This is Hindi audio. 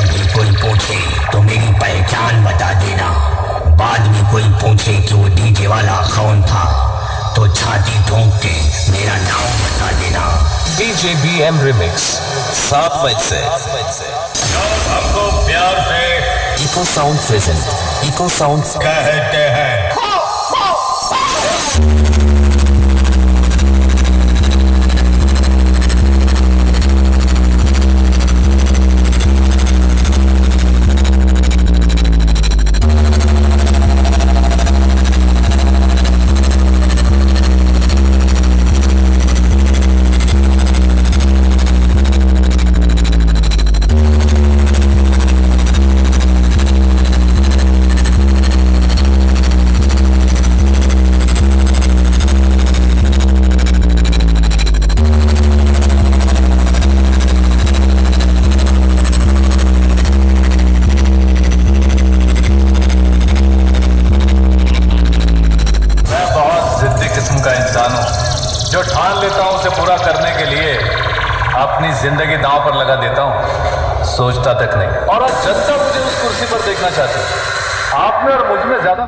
जब भी कोई पूछे तो मेरी पहचान बता देना। बाद में कोई पूछे कि वो डीजे वाला कौन था तो छाती ठोंक के मेरा नाम बता देना। डीजे BM रिमिक्स 7 मई से। हमको प्यार से echo sound present echo sound कहते हैं। जो ठान लेता हूं उसे पूरा करने के लिए अपनी जिंदगी दांव पर लगा देता हूं, सोचता तक नहीं। और आज जनता मुझे उस कुर्सी पर देखना चाहती है। आप में और मुझ में ज्यादा